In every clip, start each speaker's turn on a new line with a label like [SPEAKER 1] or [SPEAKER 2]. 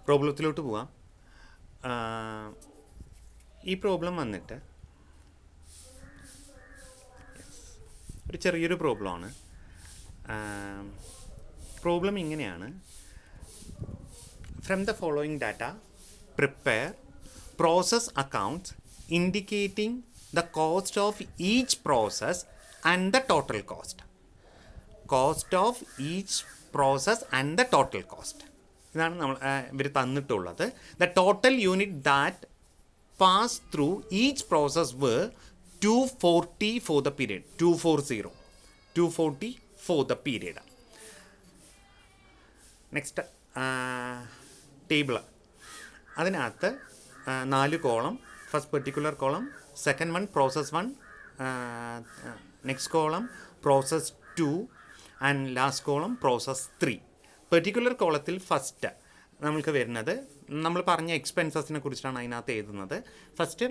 [SPEAKER 1] പ്രോബ്ലത്തിലോട്ട് പോവാം. ഈ പ്രോബ്ലം വന്നിട്ട് ഒരു ചെറിയൊരു പ്രോബ്ലമാണ്. പ്രോബ്ലം ഇങ്ങനെയാണ്: from the following data prepare process accounts indicating the cost of each process and the total cost. Cost of each process and the total cost ഇതാണ് ഇവർ തന്നിട്ടുള്ളത്. The total unit that pass through each process were 240 for the period. 240 for the period. Next table, അതിനകത്ത് 4 column. First particular column, second one process 1, next column process 2 and last column process 3. Particular കോളത്തിൽ first നമുക്ക് വരുന്നത് നമ്മൾ പറഞ്ഞ എക്സ്പെൻസസിനെ കുറിച്ചാണ് അതിനകത്ത് എഴുതുന്നത്. First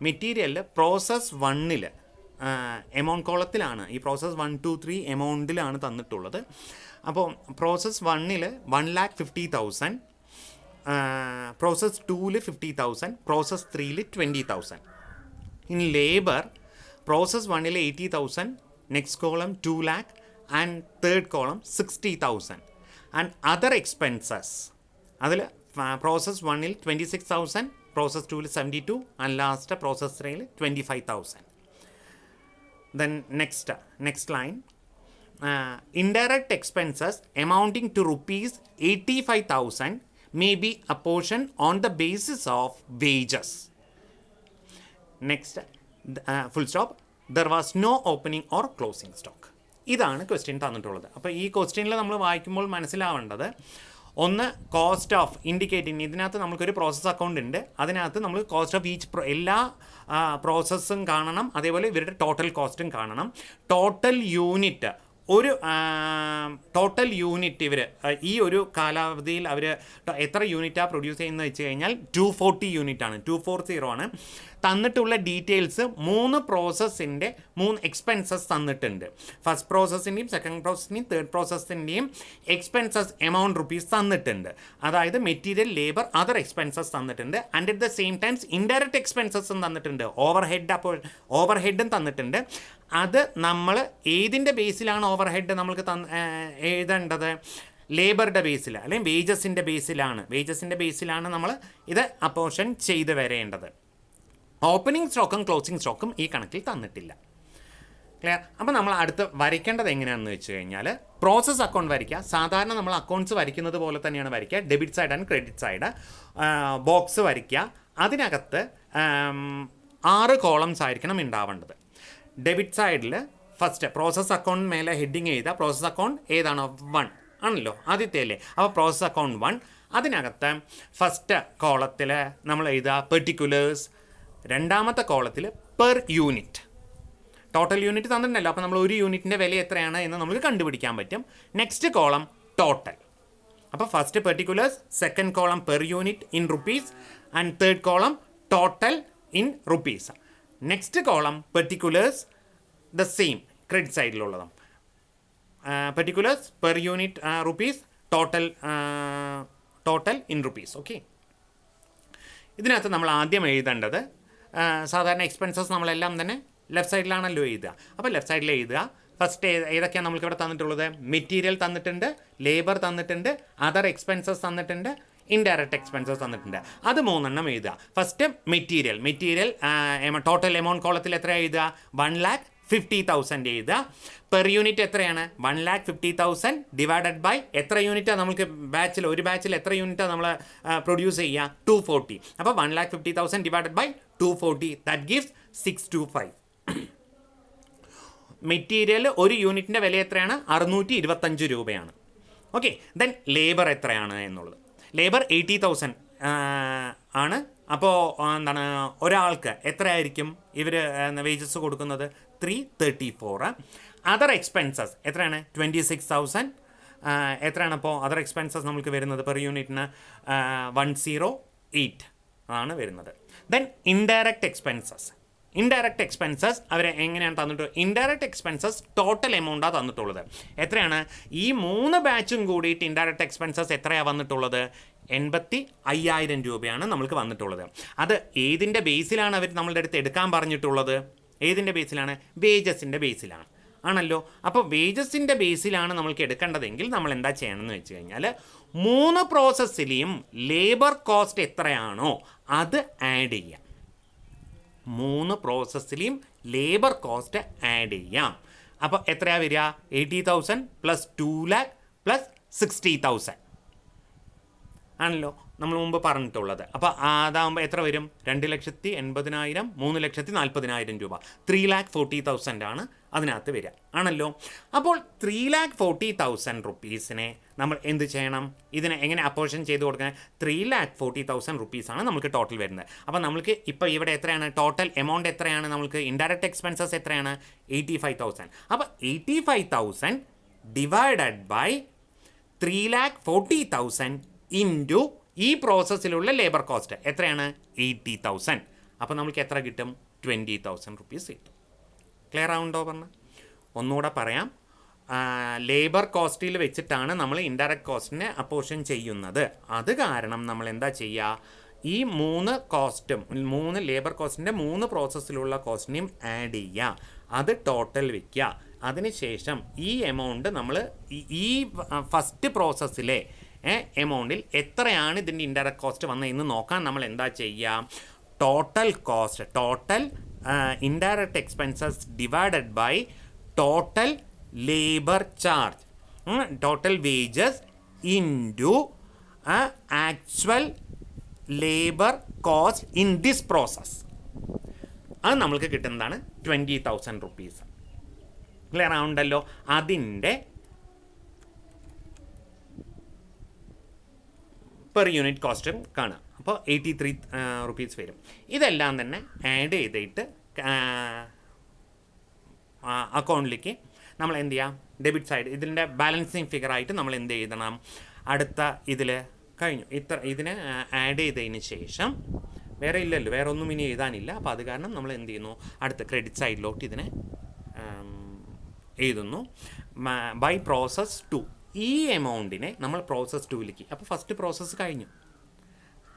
[SPEAKER 1] മെറ്റീരിയലിൽ പ്രോസസ് 1 എമൗണ്ട് കോളത്തിലാണ് ഈ പ്രോസസ് 1, 2, 3 എമൗണ്ടിലാണ് തന്നിട്ടുള്ളത്. അപ്പോൾ process 1 1,50,000, process 2 50,000, process 3 20,000. In labour process 1 80,000, next column 2 lakh and third column 60,000. And other expenses അതിൽ process 1 26,000, process 2 72 and last process 3 25,000. Then next line, indirect expenses amounting to rupees 85,000 may be apportioned on the basis of wages. Next, full stop, there was no opening or closing stock. ഇതാണ് question തന്നിട്ടുള്ളത്. അപ്പോൾ ഈ ക്വസ്റ്റ്യനിൽ നമ്മൾ വായിക്കുമ്പോൾ മനസ്സിലാവേണ്ടത്, ഒന്ന് cost of indicating. ഇതിനകത്ത് നമുക്കൊരു പ്രോസസ് അക്കൗണ്ട് ഉണ്ട്. അതിനകത്ത് നമ്മൾ കോസ്റ്റ് ഓഫ് ഈച്ച് എല്ലാ പ്രോസസ്സും കാണണം, അതേപോലെ ഇവരുടെ ടോട്ടൽ കോസ്റ്റും കാണണം. ടോട്ടൽ യൂണിറ്റ് ഇവർ ഈ ഒരു കാലാവധിയിൽ അവർ എത്ര യൂണിറ്റാണ് പ്രൊഡ്യൂസ് ചെയ്യുന്നത് വെച്ച് കഴിഞ്ഞാൽ 240 യൂണിറ്റാണ്. 240 ആണ്. തന്നിട്ടുള്ള ഡീറ്റെയിൽസ് 3 പ്രോസസ്സിൻ്റെ 3 എക്സ്പെൻസസ് തന്നിട്ടുണ്ട്. ഫസ്റ്റ് പ്രോസസ്സിൻ്റെയും സെക്കൻഡ് പ്രോസസ്സിൻ്റെയും തേർഡ് പ്രോസസ്സിൻ്റെയും എക്സ്പെൻസസ് എമൗണ്ട് റുപ്പീസ് തന്നിട്ടുണ്ട്. അതായത് മെറ്റീരിയൽ, ലേബർ, അതർ എക്സ്പെൻസസ് തന്നിട്ടുണ്ട്. And at the same times indirect എക്സ്പെൻസസും തന്നിട്ടുണ്ട്. ഓവർഹെഡും തന്നിട്ടുണ്ട്. അത് നമ്മൾ ഏതിൻ്റെ ബേസിലാണ് ഓവർഹെഡ് നമ്മൾക്ക് എഴുതേണ്ടത്? ലേബറുടെ ബേസിൽ അല്ലെങ്കിൽ വേജസിൻ്റെ ബേസിലാണ് നമ്മൾ ഇത് അപ്പോർഷൻ ചെയ്ത് വരേണ്ടത്. ഓപ്പണിംഗ് സ്റ്റോക്കും ക്ലോസിംഗ് സ്റ്റോക്കും ഈ കണക്കിൽ തന്നിട്ടില്ല. ക്ലിയർ? അപ്പോൾ നമ്മൾ അടുത്ത് വരയ്ക്കേണ്ടത് എങ്ങനെയാണെന്ന് വെച്ച് കഴിഞ്ഞാൽ, പ്രോസസ് അക്കൗണ്ട് വരയ്ക്കുക. സാധാരണ നമ്മൾ അക്കൗണ്ട്സ് വരയ്ക്കുന്നത് പോലെ തന്നെയാണ് വരയ്ക്കുക. Debit side and credit side box വരയ്ക്കുക. അതിനകത്ത് 6 കോളംസ് ആയിരിക്കണം ഉണ്ടാവേണ്ടത്. ഡെബിറ്റ് സൈഡിൽ ഫസ്റ്റ് പ്രോസസ് അക്കൗണ്ട് മേലെ ഹെഡിങ് ചെയ്ത പ്രോസസ് അക്കൗണ്ട് ഏതാണോ 1 ആണല്ലോ, ആദ്യത്തെ അല്ലേ. അപ്പോൾ പ്രോസസ് അക്കൗണ്ട് 1, അതിനകത്ത് ഫസ്റ്റ് കോളത്തിൽ നമ്മൾ എഴുതുക പെർട്ടിക്കുലേഴ്സ്. രണ്ടാമത്തെ കോളത്തിൽ പെർ യൂണിറ്റ്, ടോട്ടൽ യൂണിറ്റ് തന്നിട്ടുണ്ടല്ലോ. അപ്പോൾ നമ്മൾ ഒരു യൂണിറ്റിൻ്റെ വില എത്രയാണ് എന്ന് നമുക്ക് കണ്ടുപിടിക്കാൻ പറ്റും. Next column total. അപ്പോൾ first particulars, second column per unit in rupees and third column total in rupees. Next column particulars, the same credit സൈഡിലുള്ളതും. Particulars per unit rupees, total in rupees. Okay. ഇതിനകത്ത് നമ്മൾ ആദ്യം എഴുതേണ്ടത്, സാധാരണ expenses നമ്മളെല്ലാം തന്നെ left സൈഡിലാണല്ലോ എഴുതുക. അപ്പോൾ ലെഫ്റ്റ് സൈഡിൽ എഴുതുക. ഫസ്റ്റ് ഏതൊക്കെയാണ് നമ്മൾക്കിവിടെ തന്നിട്ടുള്ളത്? മെറ്റീരിയൽ തന്നിട്ടുണ്ട്, ലേബർ തന്നിട്ടുണ്ട്, അതർ എക്സ്പെൻസസ് തന്നിട്ടുണ്ട്, ഇൻഡയറക്റ്റ് എക്സ്പെൻസസ് തന്നിട്ടുണ്ട്. അത് 3 എഴുതുക. ഫസ്റ്റ് മെറ്റീരിയൽ ടോട്ടൽ എമൗണ്ട് കോളത്തിൽ എത്ര എഴുതുക? 1,50,000 എഴുതുക. പെർ യൂണിറ്റ് എത്രയാണ്? 1,50,000 ഡിവൈഡഡ് ബൈ എത്ര യൂണിറ്റാണ് നമുക്ക് ഒരു ബാച്ചിൽ എത്ര യൂണിറ്റാണ് നമ്മൾ പ്രൊഡ്യൂസ് ചെയ്യുക? 240. അപ്പോൾ 1,50,000 divided by 240, that gives 625. Material ഒരു യൂണിറ്റിൻ്റെ വില എത്രയാണ്? 625 രൂപയാണ്. ഓക്കെ. ദെൻ ലേബർ എത്രയാണ് എന്നുള്ളത്. ലേബർ 80,000 ആണ്. അപ്പോൾ എന്താണ്, ഒരാൾക്ക് എത്രയായിരിക്കും ഇവർ വേജസ് കൊടുക്കുന്നത്? 334. അതർ എക്സ്പെൻസസ് എത്രയാണ്? 26,000. എത്രയാണ് അപ്പോൾ അതർ എക്സ്പെൻസസ് നമുക്ക് വരുന്നത് പെർ യൂണിറ്റിന്? 108 ആണ് വരുന്നത്. ദെൻ ഇൻഡയറക്റ്റ് ഇൻഡയറക്റ്റ് എക്സ്പെൻസസ് അവർ എങ്ങനെയാണ് തന്നിട്ടുള്ളത്? ഇൻഡയറക്റ്റ് എക്സ്പെൻസസ് ടോട്ടൽ എമൗണ്ടാണ് തന്നിട്ടുള്ളത്. എത്രയാണ്? ഈ 3 ബാച്ചും കൂടിയിട്ട് ഇൻഡയറക്റ്റ് എക്സ്പെൻസസ് എത്രയാണ് വന്നിട്ടുള്ളത്? 85,000 രൂപയാണ് നമ്മൾക്ക് വന്നിട്ടുള്ളത്. അത് ഏതിൻ്റെ ബേസിലാണ് അവർ നമ്മളുടെ അടുത്ത് എടുക്കാൻ പറഞ്ഞിട്ടുള്ളത്? ഏതിൻ്റെ ബേസിലാണ്? വേജസിൻ്റെ ബേസിലാണ് ആണല്ലോ. അപ്പോൾ വേജസിൻ്റെ ബേസിലാണ് നമ്മൾക്ക് എടുക്കേണ്ടതെങ്കിൽ നമ്മൾ എന്താ ചെയ്യണമെന്ന് വെച്ച് കഴിഞ്ഞാൽ 3 പ്രോസസ്സിലെയും ലേബർ കോസ്റ്റ് എത്രയാണോ അത് ആഡ് ചെയ്യാം. 3 പ്രോസസ്സിലെയും ലേബർ കോസ്റ്റ് ആഡ് ചെയ്യാം. അപ്പോൾ എത്രയാണ് വരിക? 80,000 പ്ലസ് 2 lakh പ്ലസ് 60,000 ആണല്ലോ നമ്മൾ മുമ്പ് പറഞ്ഞിട്ടുള്ളത്. അപ്പോൾ അതാകുമ്പോൾ എത്ര വരും? 2,80,000, 3,40,000 രൂപ. 3,40,000 ആണ് അതിനകത്ത് വരിക ആണല്ലോ. അപ്പോൾ 3,40,000 റുപ്പീസിനെ നമ്മൾ എന്ത് ചെയ്യണം? ഇതിനെ എങ്ങനെ അപ്പോർഷൻ ചെയ്ത് കൊടുക്കാൻ? 3,40,000 റുപ്പീസാണ് നമുക്ക് ടോട്ടൽ വരുന്നത്. അപ്പോൾ നമുക്ക് ഇപ്പോൾ ഇവിടെ എത്രയാണ് ടോട്ടൽ എമൗണ്ട്? എത്രയാണ് നമുക്ക്? ഇൻഡയറക്റ്റ് എക്സ്പെൻസസ് എത്രയാണ്? 85,000. അപ്പോൾ 85,000 ഡിവൈഡഡ് ബൈ 3,40,000 ഇൻറ്റു ഈ പ്രോസസ്സിലുള്ള ലേബർ കോസ്റ്റ് എത്രയാണ്? 80,000. അപ്പോൾ നമുക്ക് എത്ര കിട്ടും? 20,000 റുപ്പീസ് കിട്ടും. ക്ലിയർ ആവുണ്ടോ പറഞ്ഞാൽ? ഒന്നുകൂടെ പറയാം. ലേബർ കോസ്റ്റിൽ വെച്ചിട്ടാണ് നമ്മൾ ഇൻഡയറക്റ്റ് കോസ്റ്റിനെ അപ്പോർഷൻ ചെയ്യുന്നത്. അത് കാരണം നമ്മൾ എന്താ ചെയ്യുക? ഈ 3 കോസ്റ്റും 3 ലേബർ കോസ്റ്റിൻ്റെ 3 പ്രോസസ്സിലുള്ള കോസ്റ്റിനെയും ആഡ് ചെയ്യുക. അത് ടോട്ടൽ വയ്ക്കുക. അതിനുശേഷം ഈ എമൗണ്ട് നമ്മൾ ഈ ഫസ്റ്റ് പ്രോസസ്സിലെ എമൗണ്ടിൽ എത്രയാണ് ഇതിൻ്റെ ഇൻഡയറക്റ്റ് കോസ്റ്റ് വന്നതെന്ന് നോക്കാൻ നമ്മൾ എന്താ ചെയ്യുക? Total cost, total indirect expenses divided by total labour charge, total wages into actual labour cost in this process. അത് നമ്മൾക്ക് കിട്ടുന്നതാണ് 20,000 റുപ്പീസ്. ക്ലിയർ ആവുണ്ടല്ലോ? അതിൻ്റെ പെർ യൂണിറ്റ് കോസ്റ്റും കാണാം. അപ്പോൾ 83 റുപ്പീസ് വരും. ഇതെല്ലാം തന്നെ ആഡ് ചെയ്തിട്ട് അക്കൗണ്ടിലേക്ക് നമ്മൾ എന്ത് ചെയ്യാം? ഡെബിറ്റ് സൈഡ് ഇതിൻ്റെ ബാലൻസിങ് ഫിഗറായിട്ട് നമ്മൾ എന്ത് എഴുതണം? അടുത്ത ഇതിൽ കഴിഞ്ഞു. ഇതിനെ ആഡ് ചെയ്തതിന് ശേഷം വേറെ ഇല്ലല്ലോ, വേറെ ഒന്നും ഇനി എഴുതാനില്ല. അപ്പോൾ അത് കാരണം നമ്മൾ എന്ത് ചെയ്യുന്നു? അടുത്ത ക്രെഡിറ്റ് സൈഡിലോട്ട് ഇതിനെ എഴുതുന്നു. ബൈ പ്രോസസ് 2 ഈ എമൗണ്ടിനെ നമ്മൾ പ്രോസസ് 2ലേക്ക്. അപ്പോൾ ഫസ്റ്റ് പ്രോസസ്സ് കഴിഞ്ഞു,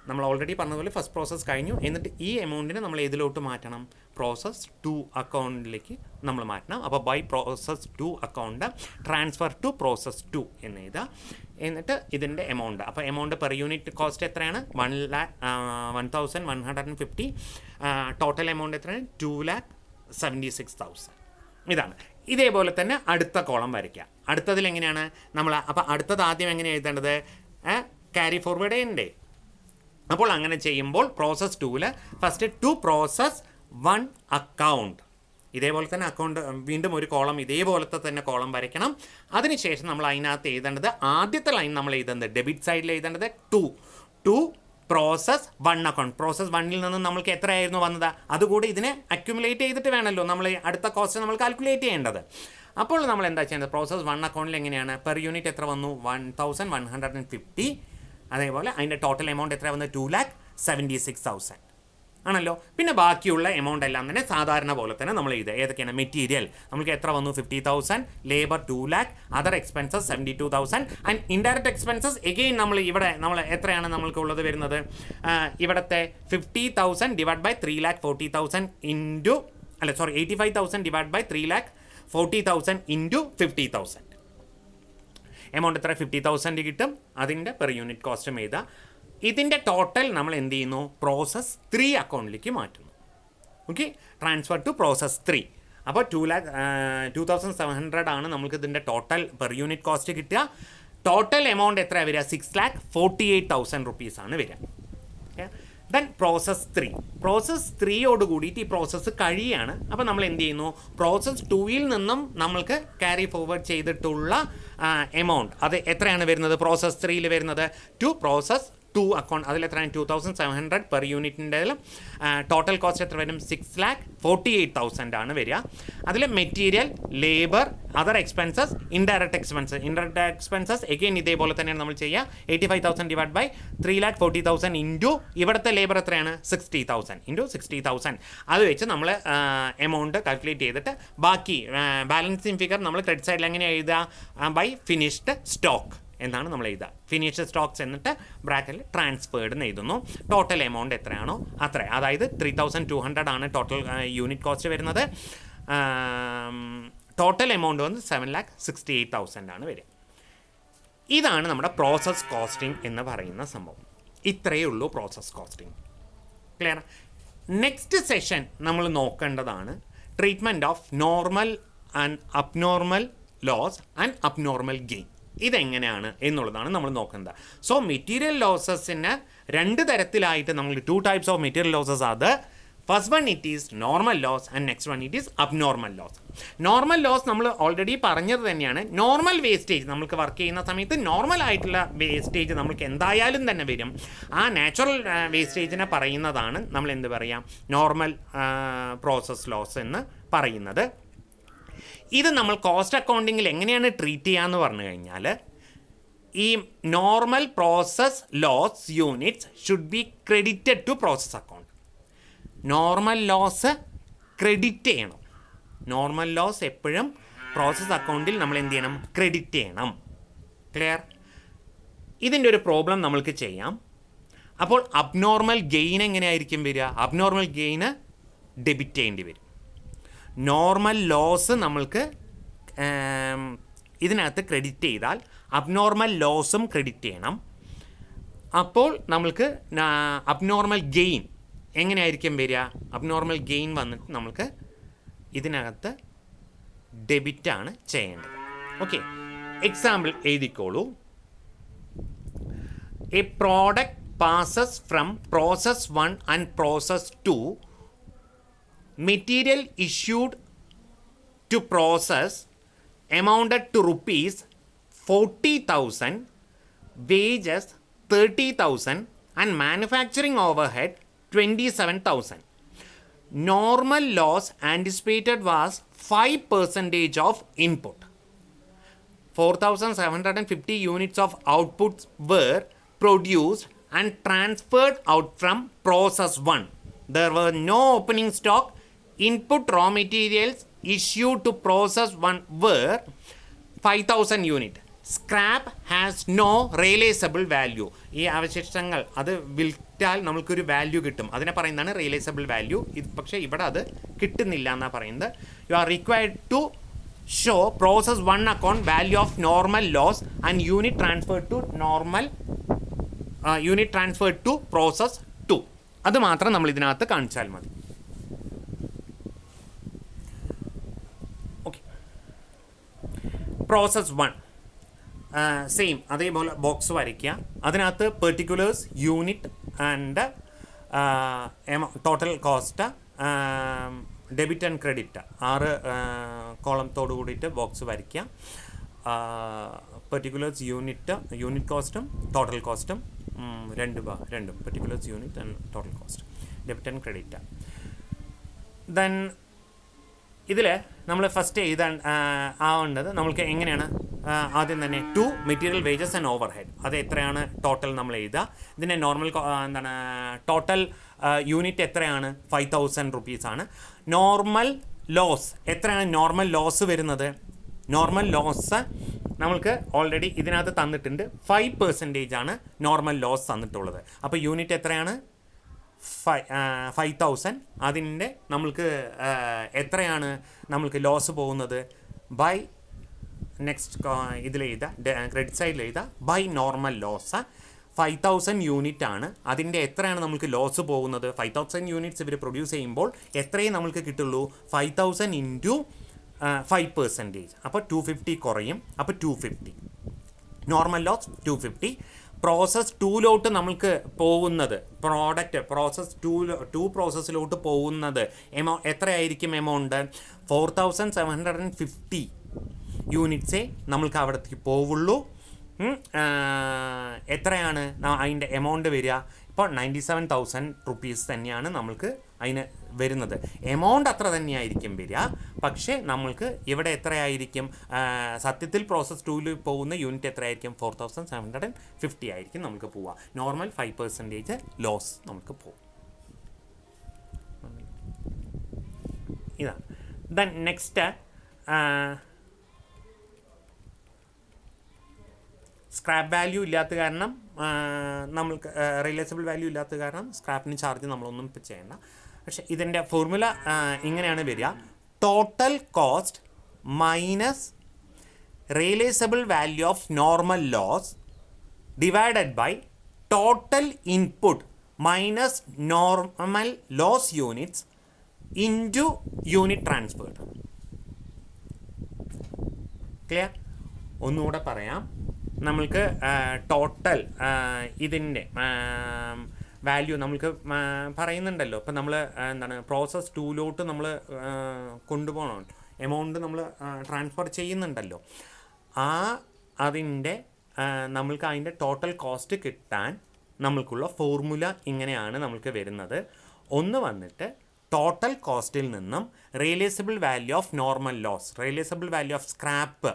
[SPEAKER 1] നമ്മൾ ഓൾറെഡി പറഞ്ഞതുപോലെ ഫസ്റ്റ് പ്രോസസ്സ് കഴിഞ്ഞു. എന്നിട്ട് ഈ എമൗണ്ടിനെ നമ്മൾ ഏതിലോട്ട് മാറ്റണം? പ്രോസസ് 2 അക്കൗണ്ടിലേക്ക് നമ്മൾ മാറ്റണം. അപ്പോൾ by process 2 account transfer to process 2 എന്ന് എഴുതാം. എന്നിട്ട് ഇതിൻ്റെ എമൗണ്ട്, അപ്പോൾ എമൗണ്ട് പെർ യൂണിറ്റ് കോസ്റ്റ് എത്രയാണ്? 1,150. ടോട്ടൽ എമൗണ്ട് എത്രയാണ്? 2,76,000. ഇതാണ്. ഇതേപോലെ തന്നെ അടുത്ത കോളം വരയ്ക്കുക. അടുത്തതിൽ എങ്ങനെയാണ് നമ്മൾ? അപ്പോൾ അടുത്തത് ആദ്യം എങ്ങനെ എഴുതേണ്ടത്? ക്യാരി ഫോർവേഡ് ചെയ്യണ്ടേ? അപ്പോൾ അങ്ങനെ ചെയ്യുമ്പോൾ പ്രോസസ് 2ൽ ഫസ്റ്റ് ടു പ്രോസസ് 1 അക്കൗണ്ട്, ഇതേപോലെ തന്നെ അക്കൗണ്ട് വീണ്ടും ഒരു കോളം ഇതേപോലത്തെ തന്നെ കോളം വരയ്ക്കണം. അതിനുശേഷം നമ്മൾ അതിനകത്ത് എഴുതേണ്ടത് ആദ്യത്തെ ലൈൻ നമ്മൾ എഴുതേണ്ടത് ഡെബിറ്റ് സൈഡിൽ എഴുതേണ്ടത് ടു പ്രോസസ് 1 അക്കൗണ്ട്. പ്രോസസ് 1ൽ നിന്ന് നമ്മൾക്ക് എത്രയായിരുന്നു വന്നത്? അതുകൂടി ഇതിനെ അക്യുമുലേറ്റ് ചെയ്തിട്ട് വേണമല്ലോ നമ്മൾ അടുത്ത കോസ്റ്റ് നമ്മൾ കാൽക്കുലേറ്റ് ചെയ്യേണ്ടത്. അപ്പോൾ നമ്മൾ എന്താ ചെയ്യുന്നത്? പ്രോസസ് 1 അക്കൗണ്ടിൽ എങ്ങനെയാണ്? പെർ യൂണിറ്റ് എത്ര വന്നു? 1,150. അതേപോലെ അതിൻ്റെ ടോട്ടൽ എമൗണ്ട് എത്ര വന്നത്? 2,76,000 ആണല്ലോ. പിന്നെ ബാക്കിയുള്ള എമൗണ്ട് എല്ലാം തന്നെ സാധാരണ പോലെ തന്നെ നമ്മൾ എഴുതുക. ഏതൊക്കെയാണ്? മെറ്റീരിയൽ നമുക്ക് എത്ര വന്നു? 50,000. Labour 2 lakh. Other expenses 72,000. And indirect expenses again നമ്മൾ എത്രയാണ് നമ്മൾക്കുള്ളത് വരുന്നത്? ഇവിടുത്തെ 50,000 divide by 3,40,000 into 85,000 divide by 3,40,000 into 50,000. Amount എത്ര? 50,000 കിട്ടും. അതിൻ്റെ പെർ യൂണിറ്റ് കോസ്റ്റും എഴുതുക. ഇതിൻ്റെ ടോട്ടൽ നമ്മൾ എന്ത് ചെയ്യുന്നു? പ്രോസസ് 3 അക്കൗണ്ടിലേക്ക് മാറ്റുന്നു. Okay, transfer to process 3. അപ്പോൾ 2,700 ആണ് നമുക്ക് ഇതിൻ്റെ ടോട്ടൽ പെർ യൂണിറ്റ് കോസ്റ്റ് കിട്ടുക. ടോട്ടൽ എമൗണ്ട് എത്ര വരിക? 6,48,000 റുപ്പീസാണ് വരിക. Then process 3. പ്രോസസ് 3യോട് കൂടിയിട്ട് ഈ പ്രോസസ്സ് കഴിയാണ്. അപ്പോൾ നമ്മൾ എന്ത് ചെയ്യുന്നു? പ്രോസസ് 2ൽ നിന്നും നമ്മൾക്ക് ക്യാരി ഫോർവേഡ് ചെയ്തിട്ടുള്ള എമൗണ്ട് അത് എത്രയാണ് വരുന്നത്? പ്രോസസ് 3ൽ വരുന്നത് ടു പ്രോസസ് 2 അക്കൗണ്ട് അതിൽ എത്രയാണ് 2700 പെർ യൂണിറ്റിൻ്റെ ടോട്ടൽ കോസ്റ്റ് എത്ര വരും 6,48,000 ആണ് വരിക. അതിൽ material, labour, other expenses, indirect expenses again ഇതേപോലെ തന്നെയാണ് നമ്മൾ ചെയ്യുക. 85,000 ഡിവൈഡ് ബൈ 3,40,000 ഇൻറ്റു ഇവിടുത്തെ ലേബർ എത്രയാണ് 60,000 ഇൻറ്റു 60,000. അത് വെച്ച് നമ്മൾ എമൗണ്ട് കാൽക്കുലേറ്റ് ചെയ്തിട്ട് ബാക്കി ബാലൻസിങ് ഫിഗർ നമ്മൾ ക്രെഡിറ്റ് സൈഡിൽ എങ്ങനെ എഴുതുക, ബൈ ഫിനിഷ്ഡ് സ്റ്റോക്ക് എന്നാണ് നമ്മൾ എഴുതുക. ഫിനിഷ്ഡ് സ്റ്റോക്സ് എന്നിട്ട് ബ്രാക്കറ്റിൽ ട്രാൻസ്ഫേർഡ് എന്ന് എഴുതുന്നു. ടോട്ടൽ എമൗണ്ട് എത്രയാണോ അത്ര, അതായത് 3,200 ആണ് ടോട്ടൽ യൂണിറ്റ് കോസ്റ്റ് വരുന്നത്. ടോട്ടൽ എമൗണ്ട് വന്ന് 7,68,000 ആണ് വരിക. ഇതാണ് നമ്മുടെ പ്രോസസ് കോസ്റ്റിംഗ് എന്ന് പറയുന്ന സംഭവം. ഇത്രയേ ഉള്ളൂ process costing. Clear? Next session നമ്മൾ നോക്കേണ്ടതാണ് treatment of normal and abnormal loss and abnormal gain. ഇതെങ്ങനെയാണ് എന്നുള്ളതാണ് നമ്മൾ നോക്കുന്നത്. സോ മെറ്റീരിയൽ ലോസസിന് 2 തരത്തിലായിട്ട് നമ്മൾ 2 types ഓഫ് മെറ്റീരിയൽ ലോസസ് അത്. First one it is normal loss and next one it is abnormal loss. Normal loss നമ്മൾ already പറഞ്ഞത് തന്നെയാണ്. Normal wastage നമുക്ക് വർക്ക് ചെയ്യുന്ന സമയത്ത് നോർമൽ ആയിട്ടുള്ള വേസ്റ്റേജ് നമുക്ക് എന്തായാലും തന്നെ വരും. ആ നാച്ചുറൽ വേസ്റ്റേജിനെ പറയുന്നതാണ് നമ്മൾ എന്ത് പറയാം, നോർമൽ പ്രോസസ് ലോസ് എന്ന് പറയുന്നത്. ഇത് നമ്മൾ കോസ്റ്റ് അക്കൗണ്ടിങ്ങിൽ എങ്ങനെയാണ് ട്രീറ്റ് ചെയ്യുക എന്ന് പറഞ്ഞു കഴിഞ്ഞാൽ, ഈ normal process loss units should be credited to process account. Normal loss credit ചെയ്യണം. നോർമൽ ലോസ് എപ്പോഴും പ്രോസസ് അക്കൗണ്ടിൽ നമ്മൾ എന്ത് ചെയ്യണം, ക്രെഡിറ്റ് ചെയ്യണം. ക്ലിയർ? ഇതിൻ്റെ ഒരു പ്രോബ്ലം നമ്മൾക്ക് ചെയ്യാം. അപ്പോൾ അബ്നോർമൽ ഗെയിൻ എങ്ങനെയായിരിക്കും വരിക? അബ്നോർമൽ ഗെയിന് ഡെബിറ്റ് ചെയ്യേണ്ടി വരും. നോർമൽ ലോസ് നമ്മൾക്ക് ഇതിനകത്ത് ക്രെഡിറ്റ് ചെയ്താൽ അബ്നോർമൽ ലോസും ക്രെഡിറ്റ് ചെയ്യണം. അപ്പോൾ നമ്മൾക്ക് അബ്നോർമൽ ഗെയിൻ എങ്ങനെയായിരിക്കും വരിക? അബ്നോർമൽ ഗെയിൻ വന്നിട്ട് നമ്മൾക്ക് ഇതിനകത്ത് ഡെബിറ്റാണ് ചെയ്യേണ്ടത്. ഓക്കെ, എക്സാമ്പിൾ എഴുതിക്കോളൂ. A product passes from process 1 and process 2. Material issued to process amounted to rupees 40,000, wages 30,000 and manufacturing overhead 27,000. Normal loss anticipated was 5% of input. 4,750 units of outputs were produced and transferred out from process 1. There were no opening stock. Input raw materials issued to process 1 were 5,000 unit. Scrap has no realizable value. ഈ അവശിഷ്ടങ്ങൾ അത് വിൽറ്റാൽ നമുക്കൊരു value കിട്ടും, അതിനെ പറയുന്നതാണ് realisable value. ഇത് പക്ഷേ ഇവിടെ അത് കിട്ടുന്നില്ല എന്നാണ് പറയുന്നത്. You are required to show process 1 account value of normal loss and unit transferred to process 2. അത് മാത്രം നമ്മൾ ഇതിനകത്ത് കാണിച്ചാൽ മതി. പ്രോസസ് 1 സെയിം അതേപോലെ ബോക്സ് വരയ്ക്കുക. അതിനകത്ത് particulars, unit and total cost, debit and credit 6 കോളത്തോട് കൂടിയിട്ട് ബോക്സ് വരയ്ക്കുക. പെർട്ടിക്കുലേഴ്സ്, യൂണിറ്റ് കോസ്റ്റും ടോട്ടൽ കോസ്റ്റും രണ്ടും particulars, unit and total cost, debit and credit. Then ഇതിൽ നമ്മൾ ഫസ്റ്റ് എഴുതാൻ ആവേണ്ടത് നമ്മൾക്ക് എങ്ങനെയാണ്, ആദ്യം തന്നെ 2 material wages and over head, അത് എത്രയാണ് ടോട്ടൽ നമ്മൾ എഴുതുക. ഇതിൻ്റെ നോർമൽ ടോട്ടൽ യൂണിറ്റ് എത്രയാണ് 5,000 റുപ്പീസാണ്. നോർമൽ ലോസ് എത്രയാണ് നോർമൽ ലോസ് വരുന്നത്? നോർമൽ ലോസ് നമ്മൾക്ക് ഓൾറെഡി ഇതിനകത്ത് തന്നിട്ടുണ്ട്. 5% ആണ് നോർമൽ ലോസ് തന്നിട്ടുള്ളത്. അപ്പോൾ യൂണിറ്റ് എത്രയാണ്? 5,000. അതിൻ്റെ നമ്മൾക്ക് എത്രയാണ് നമ്മൾക്ക് ലോസ് പോകുന്നത്? ബൈ നെക്സ്റ്റ് ഇതിലെഴുതാം, ക്രെഡിറ്റ് സൈഡിൽ എഴുതാം, ബൈ നോർമൽ ലോസ് 5,000 യൂണിറ്റ് ആണ്. അതിൻ്റെ എത്രയാണ് നമുക്ക് ലോസ് പോകുന്നത്? 5,000 യൂണിറ്റ്സ് ഇവർ പ്രൊഡ്യൂസ് ചെയ്യുമ്പോൾ എത്രയും നമുക്ക് കിട്ടുള്ളൂ? 5,000 ഇൻറ്റു 5%. അപ്പോൾ 250 കുറയും. അപ്പോൾ 250 നോർമൽ ലോസ് 250. പ്രോസസ് 2 നമുക്ക് പോകുന്നത് പ്രോസസ് 2 പ്രോസസ്സിലോട്ട് പോകുന്നത് എത്രയായിരിക്കും എമൗണ്ട്? 4,750 യൂണിറ്റ്സേ നമ്മൾക്ക് അവിടത്തേക്ക് പോവുള്ളൂ. എത്രയാണ് അതിൻ്റെ എമൗണ്ട് വരിക? ഇപ്പോൾ 97,000 റുപ്പീസ് തന്നെയാണ് നമ്മൾക്ക് അതിന് വരുന്നത്. എമൗണ്ട് അത്ര തന്നെയായിരിക്കും വരിക, പക്ഷേ നമ്മൾക്ക് ഇവിടെ എത്രയായിരിക്കും? സത്യത്തിൽ പ്രോസസ് 2ൽ പോകുന്ന യൂണിറ്റ് എത്രയായിരിക്കും? 4,750 ആയിരിക്കും നമുക്ക് പോവുക. നോർമൽ 5% ലോസ് നമുക്ക് പോകും. ഇതാണ്. ദെൻ നെക്സ്റ്റ് സ്ക്രാപ്പ് വാല്യൂ ഇല്ലാത്ത കാരണം നമ്മൾക്ക് റിയലൈസബിൾ വാല്യൂ ഇല്ലാത്ത കാരണം സ്ക്രാപ്പിന് ചാർജ് നമ്മളൊന്നും ഇപ്പോൾ ചെയ്യേണ്ട. പക്ഷേ ഇതിൻ്റെ ഫോർമുല ഇങ്ങനെയാണ് വരിക: total cost minus realisable value of normal loss divided by total input minus normal loss units into unit transferred. Clear? ഒന്നുകൂടെ പറയാം. നമ്മൾക്ക് ടോട്ടൽ ഇതിൻ്റെ വാല്യൂ നമ്മൾക്ക് പറയുന്നുണ്ടല്ലോ. ഇപ്പം നമ്മൾ എന്താണ് പ്രോസസ് 2ലോട്ട് നമ്മൾ കൊണ്ടുപോകണം, എമൗണ്ട് നമ്മൾ ട്രാൻസ്ഫർ ചെയ്യുന്നുണ്ടല്ലോ. അതിൻ്റെ നമ്മൾക്ക് അതിൻ്റെ ടോട്ടൽ കോസ്റ്റ് കിട്ടാൻ നമ്മൾക്കുള്ള ഫോർമുല ഇങ്ങനെയാണ് നമ്മൾക്ക് വരുന്നത്. ഒന്ന് വന്നിട്ട് ടോട്ടൽ കോസ്റ്റിൽ നിന്നും realisable value of normal loss, realisable value of scrap,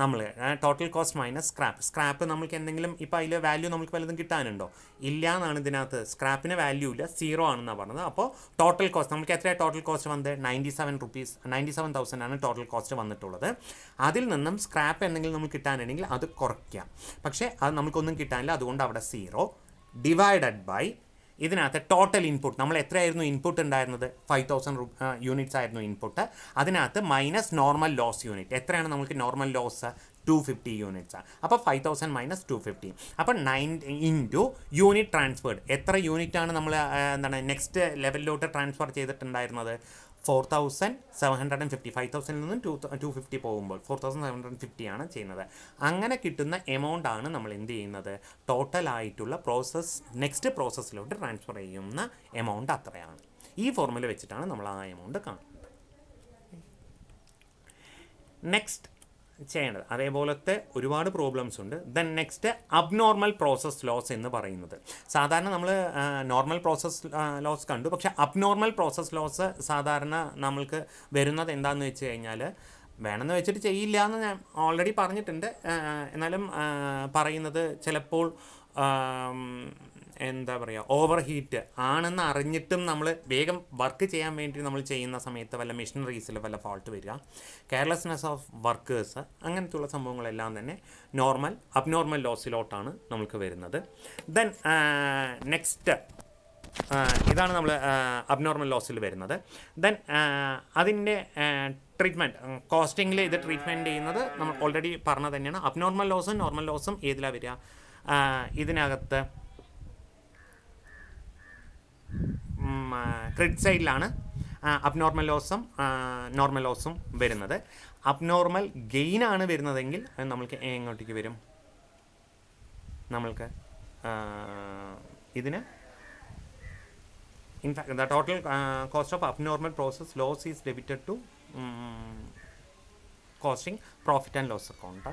[SPEAKER 1] നമ്മൾ ടോട്ടൽ കോസ്റ്റ് മൈനസ് സ്ക്രാപ്പ് നമ്മൾക്ക് എന്തെങ്കിലും ഇപ്പോൾ അതിൽ വാല്യൂ നമുക്ക് വല്ലതും കിട്ടാനുണ്ടോ? ഇല്ല എന്നാണ് ഇതിനകത്ത്. സ്ക്രാപ്പിന് വാല്യൂ ഇല്ല, 0 ആണെന്നാണ് പറഞ്ഞത്. അപ്പോൾ ടോട്ടൽ കോസ്റ്റ് നമുക്ക് എത്രയാണ് ടോട്ടൽ കോസ്റ്റ് വന്നത്? 97,000 ആണ് ടോട്ടൽ കോസ്റ്റ് വന്നിട്ടുള്ളത്. അതിൽ നിന്നും സ്ക്രാപ്പ് എന്തെങ്കിലും നമുക്ക് കിട്ടാനുണ്ടെങ്കിൽ അത് കുറയ്ക്കാം. പക്ഷേ അത് നമുക്കൊന്നും കിട്ടാനില്ല, അതുകൊണ്ട് അവിടെ 0 ഡിവൈഡഡ് ബൈ ഇതിനകത്ത് ടോട്ടൽ ഇൻപുട്ട് നമ്മൾ എത്രയായിരുന്നു ഇൻപുട്ട് ഉണ്ടായിരുന്നത്? 5,000 യൂണിറ്റ്സ് ആയിരുന്നു ഇൻപുട്ട്. അതിനകത്ത് മൈനസ് നോർമൽ ലോസ് യൂണിറ്റ് എത്രയാണ്? നമുക്ക് നോർമൽ ലോസ് 250 യൂണിറ്റ്സ്. അപ്പോൾ 5,000 മൈനസ് 250. അപ്പോൾ 9 ഇൻറ്റു യൂണിറ്റ് ട്രാൻസ്ഫേർഡ്. എത്ര യൂണിറ്റാണ് നമ്മൾ എന്താണ് നെക്സ്റ്റ് ലെവലിലോട്ട് ട്രാൻസ്ഫർ ചെയ്തിട്ടുണ്ടായിരുന്നത്? 4,750. 5,000 നിന്നും 250 പോകുമ്പോൾ 4,750 ആണ് ചെയ്യുന്നത്. അങ്ങനെ കിട്ടുന്ന എമൗണ്ട് ആണ് നമ്മൾ എന്ത് ചെയ്യുന്നത്? ടോട്ടലായിട്ടുള്ള പ്രോസസ്സ് നെക്സ്റ്റ് പ്രോസസ്സിലോട്ട് ട്രാൻസ്ഫർ ചെയ്യുന്ന എമൗണ്ട് അത്രയാണ്. ഈ ഫോർമുല വെച്ചിട്ടാണ് നമ്മൾ ആ എമൗണ്ട് കാണുന്നത്. നെക്സ്റ്റ് ചെയ്യേണ്ടത് അതേപോലത്തെ ഒരുപാട് പ്രോബ്ലംസ് ഉണ്ട്. Then next abnormal process loss എന്ന് പറയുന്നത്. സാധാരണ നമ്മൾ നോർമൽ പ്രോസസ് ലോസ് കണ്ടു, പക്ഷേ അബ്നോർമൽ പ്രോസസ് ലോസ് സാധാരണ നമ്മൾക്ക് വരുന്നത് എന്താണെന്ന് വെച്ച് കഴിഞ്ഞാൽ, വേണമെന്ന് വെച്ചിട്ട് ചെയ്യില്ല എന്ന് ഞാൻ ഓൾറെഡി പറഞ്ഞിട്ടുണ്ട്. എന്നാലും പറയുന്നത് ചിലപ്പോൾ എന്താ പറയുക, ഓവർ ഹീറ്റ് ആണെന്ന് അറിഞ്ഞിട്ടും നമ്മൾ വേഗം വർക്ക് ചെയ്യാൻ വേണ്ടി നമ്മൾ ചെയ്യുന്ന സമയത്ത് വല്ല മെഷീനറീസിൽ വല്ല ഫാൾട്ട് വരിക, കെയർലെസ്നെസ് ഓഫ് വർക്കേഴ്സ്, അങ്ങനത്തെയുള്ള സംഭവങ്ങളെല്ലാം തന്നെ അബ്നോർമൽ ലോസിലോട്ടാണ് നമുക്ക് വരുന്നത്. ദെൻ നെക്സ്റ്റ് ഇതാണ് നമ്മൾ അബ്നോർമൽ ലോസിൽ വരുന്നത്. ദെൻ അതിൻ്റെ ട്രീറ്റ്മെൻറ്റ് കോസ്റ്റിങ്ങിൽ ഇത് ട്രീറ്റ്മെൻറ്റ് ചെയ്യുന്നത് നമ്മൾ ഓൾറെഡി പറഞ്ഞത് തന്നെയാണ്. അബ്നോർമൽ ലോസും നോർമൽ ലോസും ഏതിലാണ് വരിക? ഇതിനകത്ത് ക്രെഡിറ്റ് സൈഡിലാണ് അബ്നോർമൽ ലോസും നോർമൽ ലോസും വരുന്നത്. അബ്നോർമൽ ഗെയിനാണ് വരുന്നതെങ്കിൽ നമ്മൾക്ക് എങ്ങോട്ടേക്ക് വരും? നമ്മൾക്ക് ഇതിന് in fact the total cost of abnormal process loss is debited to costing profit and loss account.